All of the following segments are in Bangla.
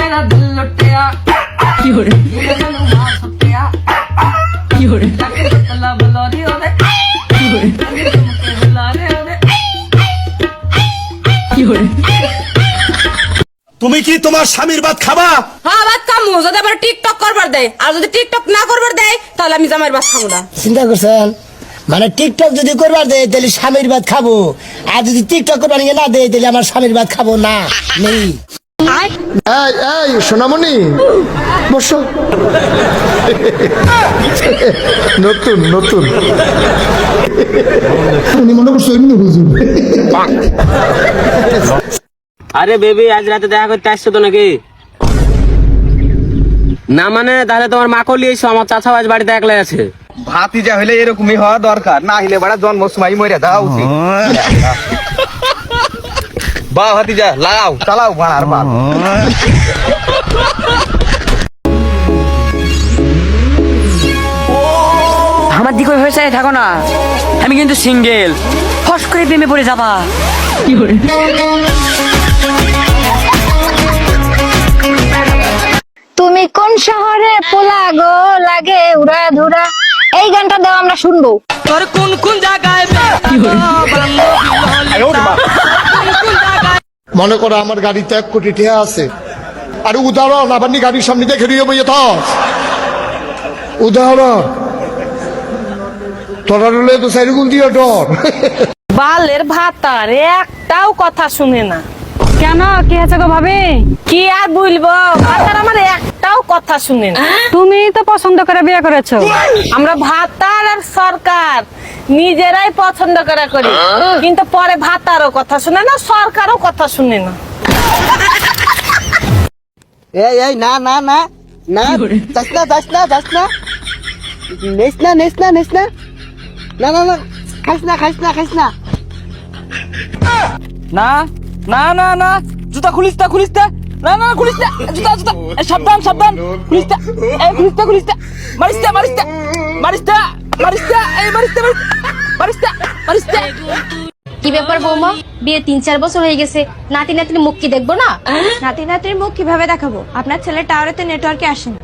मेरा दिल लुटिया তুমি কি তোমার স্বামীর ভাত খাবা? হ্যাঁ ভাত খামু, যদি আবার টিকটক করবার দেয়, আর যদি টিকটক না করবার দেয় তাহলে আমি জামাইয়ের ভাত খাবো না। চিন্তা করছেন? মানে টিকটক যদি করবার দেয় তাহলে স্বামীর ভাত খাবো, আর যদি টিকটক করবার না দেয় তাহলে আমার স্বামীর ভাত খাবো না। নেই এই সোনামণি বসো। নতুন নতুন উনি মনে করছো এমনি বুঝুন। আরে বেবি আজ রাতে দেখা করতে আসছো তো নাকি? না মানে তাহলে তোমার মাকে নিয়ে এসো, আমার চাচা আজ বাড়িতে একলাই আছে। ভাতিজা হইলে এরকমই হওয়া দরকার, না হইলে বাড়া জন্ম সময় মরে দেওয়া উচিত। বা ভাতিজা লাগাও চালাও বাড়ার বাপ। আমার দিকে হয়েছে থাকো না, আমি কিন্তু সিঙ্গেল, ফস করে প্রেমে পড়ে যাবা। তুমি কোন শহরে পোলা গো লাগে উড়া ধুরা, এই গানটা দাও আমরা শুনবো। তোর কোন কোন জায়গায় মনে করো আমার গাড়িতে 1 কোটি টাকা আছে, আর উদাহরণ আবার নি গাড়ির সামনে দেখে নিয়ে বইয়ে থাক। উদাহরণ তোরা রলে তো সাইরুল দিয়ে ডর। বালের ভাতার একটাও কথা শুনে না। কেন কি আছে গো ভাবি? কি আর বলবো, ভাতার আমার একটাও কথা শুনে না। তুমি তো পছন্দ করে বিয়ে করেছো। আমরা ভাতার আর সরকার নিজেরাই পছন্দ করে করি, কিন্তু পরে ভাতারও কথা শুনে না, সরকারও কথা শুনে না। এই এই না না না না, যাস না যাস না যাস না, নেস না নেস না নেস না, না না না, খাইস না খাইস না খাইস না, না না না না, জুতা খুলিস না খুলিস না, না না খুলিস না, জুতা জুতা, সাবধান সাবধান, খুলিস না, এই খুলিস না খুলিস না, মারিস না মারিস না মারিস না মারিস না, এই মারিস না মারিস না মারিস না। কি ব্যাপার বৌমা, বিয়ে 3-4 বছর হয়ে গেছে, নাতি নাতির মুখ কি দেখবো না? নাতি নাতির মুখ কিভাবে দেখাবো? আপনার ছেলে টাওয়ারে তো নেটওয়ার্কে আসে না।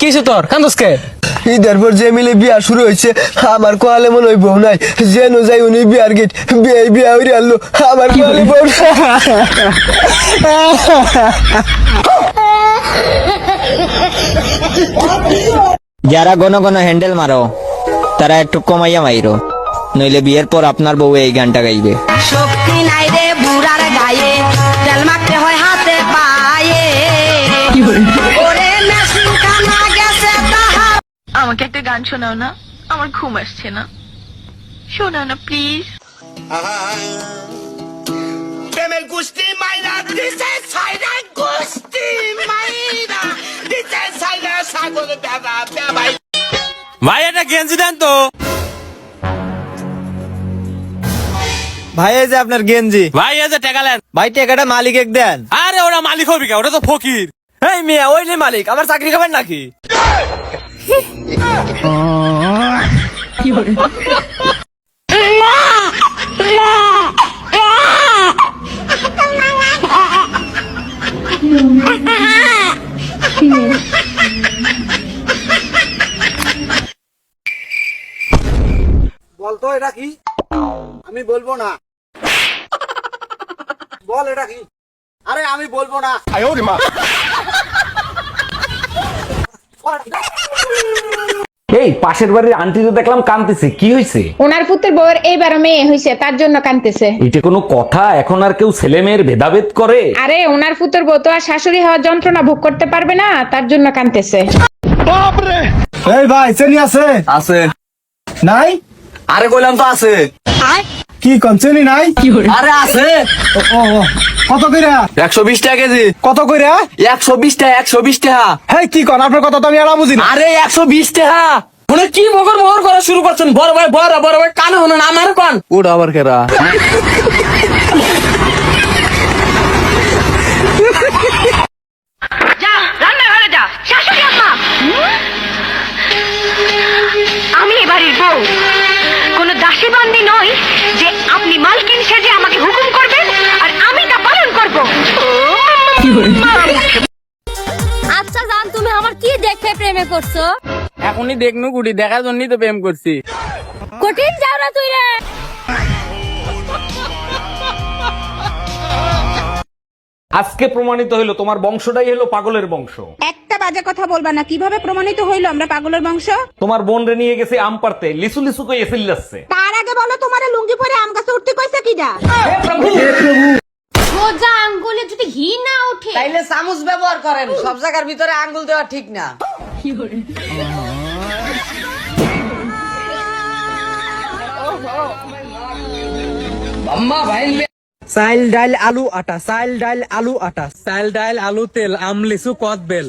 কিছু তোর কান্দসকে ঈদের পর যে মিলে বিয়া শুরু হয়েছে, আমার কোয়ালে মনে হয় বউ নাই, যেন যাই উনি বিয়ার গেট বিয়া উড়ে আনলো, আমার কোয়ালে বউ যারা ঘন ঘন হ্যান্ডেল মারো তারা একটু কমাইয়া মাইরো, নইলে বিয়ের পর আপনার বউ এই গানটা গাইবে। শক্তি নাই রে বুড়ার গায়ে, তেল মাখতে হয় হাতে পায়ে, ওরে মেশিন কানা গেছে তাহা। আমাকে একটা গান শোনাও না, আমার ঘুম আসছে না, শোনাও না প্লিজ। প্রেমের গোষ্ঠী মাইরা দিতে ছাইরা, গোষ্ঠী মাইরা দিতে ছাইরা, সাগর দাদা ভাই। ভাই এটা গেঞ্জি দেন তো। ভাই এই যে আপনার গেঞ্জি। ভাই এই যে টাকা নেন। ভাই টাকাটা মালিক দেন। আরে ওরা মালিক হবে কে, ওটা তো ফকির। এই মিয়া ওই যে মালিক, আমার চাকরি খাবেন নাকি? বলতো এটা কি? আমি বলবো না। বল এটা কি? আরে আমি বলবো না। এই পাশের বাড়ির আন্টি তো দেখলাম কাঁদতেছে, কি হয়েছে? ওনার পুত্রের বউয়ের এইবার মেয়ে হয়েছে, তার জন্য কাঁদতেছে। এটা কোনো কথা? এখন আর কেউ ছেলে মেয়ের ভেদাভেদ করে? আরে ওনার পুত্রের বউ তো আর শাশুড়ি হওয়ার যন্ত্রণা ভোগ করতে পারবে না, তার জন্য কাঁদতেছে। এই ভাই চেনি আছে? আছে নাই? আরে কইলাম তো আছে। কি কোন চেনি নাই? আরে আছে। ও কত কইরা? 120 টাকা কেজি। কত কইরা? 120 টাকা 120 টাকা। হ্যাঁ কি কোন আপনার কথা তো আমি আর বুঝি না। আরে 120 টাকা। মানে কি মগর মগর করা শুরু করছেন? বড় ভাই বড় ভাই কানে হন না, আমার কান ওটা আবার কেরা? যা রান্নাঘরে যা, শাশুড়ি আম্মা বউ, কোন দাসী বান্দি নই যে আপনি মালকিন সেজে আমাকে হুকুম করবেন আর আমি তা পালন করব। আচ্ছা জান, তুমি আমার কি দেখে প্রেমে করছো? এখনই দেখনু গুড়ি, দেখার জন্যই তো প্রেম করছি। কঠিন যাও না তুই রে। আজকে প্রমাণিত হইলো তোমার বংশটাই হলো পাগলের বংশ। একটা বাজে কথা বলবা না, কিভাবে প্রমাণিত হইলো আমরা পাগলের বংশ? তোমার বোন রে নিয়ে গেছে আম পারতে, লিসু লিসু কই এসিল যাচ্ছে। তার আগে বলো তোমার লুঙ্গি পরে আম গাছে উঠতে কইছে কিডা? সোজা আঙ্গুলে যদি ঘি না ওঠে তাইলে চামচ ব্যবহার করেন, সব জায়গার ভিতরে আঙ্গুল দেওয়া ঠিক না। চাইল ডাইল আলু আটা, চাইল ডাইল আলু আটা, চাইল ডাইল আলু তেল, আম লিচু কদ বেল,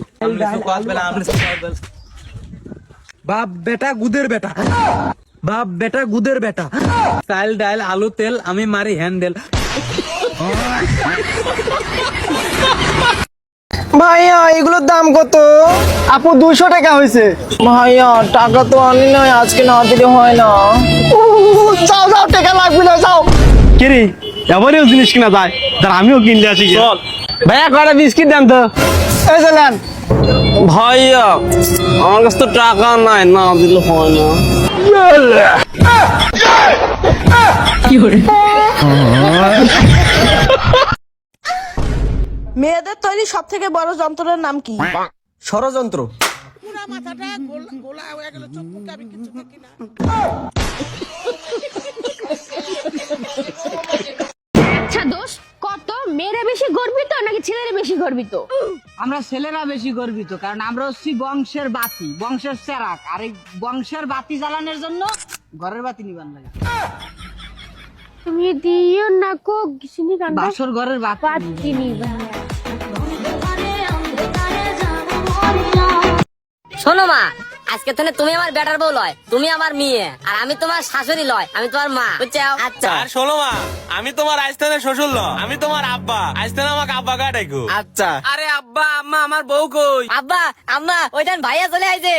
বাপ বেটা গুদের বেটা, বাপ বেটা গুদের বেটা, চাইল ডাইল আলু তেল, আমি মারি হ্যান্ডেল। ভাইয়া এগুলোর দাম কত? আপু 200 টাকা হয়েছে। ভাইয়া টাকা তো আনি নাই, আজকে না দিলে হয় না। যাও যাও, টাকা লাগবে না, যাও। কিরে এবারেও জিনিস কিনা যায়, তার আমিও কিনলে আসি। চল ভাইয়া, কয়টা বিস্কিট দেন তো। এই চলেন। ভাইয়া আমার কাছে তো টাকা নাই, না দিলে হয় না। মেয়েদের তৈরি সব থেকে বড় যন্ত্রের নাম কি? ষড়যন্ত্র। আচ্ছা দোষ, কত মেয়েরা বেশি গর্বিত নাকি ছেলেরা বেশি গর্বিত? আমরা ছেলেরা বেশি গর্বিত, কারণ আমরা হচ্ছি বংশের বাতি, বংশের চেরাক। আর এই বংশের বাতি জ্বালানোর জন্য ঘরের বাতি নিবান লাগে। তুমি দিও না কো কিসিনি কান্দা, বাসর ঘরের বাতি বাতি নিবা। শোনো মা, আজকে থেকে তুমি আমার বেটার বউ লয়, তুমি আমার মেয়ে, আর আমি তোমার শাশুড়ি লয়, আমি তোমার মা, বুঝছো? আচ্ছা আর শোনো মা, আমি তোমার আইস্তানের শ্বশুর ল, আমি তোমার আব্বা, আইস্তান আমাকে আব্বা কা ডাকো। আচ্ছা। আরে আব্বা আম্মা আমার বউ কই? আব্বা আম্মা ওইখান ভাইয়া চলে আইছে।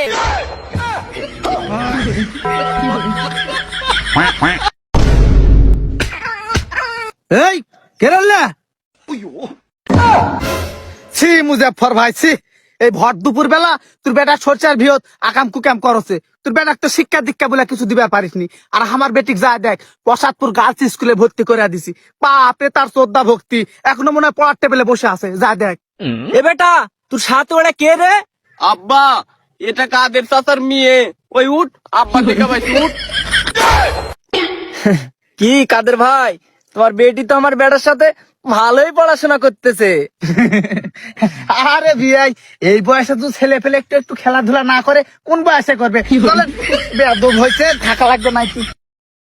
এই কেরাল্লা ছি মুজাফর ভাই, ছি। এই ভর দুপুর বেলা তোর বেটা সরচার ভিয়ত আকাম কুকাম করছে। তোর বেটা তো শিক্ষা দীক্ষা বলে কিছু দিবে পারিসনি। আর আমার বেটিক যা দেখ, প্রসাদপুর গার্লস স্কুলে ভর্তি করে দিছি। বাপরে তার শ্রদ্ধা ভক্তি, এখনো মনে হয় পড়ার টেবিলে বসে আছে। যা দেখ। এ বেটা, তোর সাথে ওরা কে রে? আব্বা এটা কাদের চাচার মেয়ে। ওই উঠ, আব্বা দেখা পাইছি, উঠ। কি কাদের ভাই, তোমার বেটি তো আমার বেটার সাথে ভালোই পড়াশোনা করতেছে। আরে ভাই, এই বয়সে তো ছেলে পেলে একটু একটু খেলাধুলা না করে কোন বয়সে করবে? চলেন, বেয়াদব হয়েছে, থাকা লাগবে নাকি।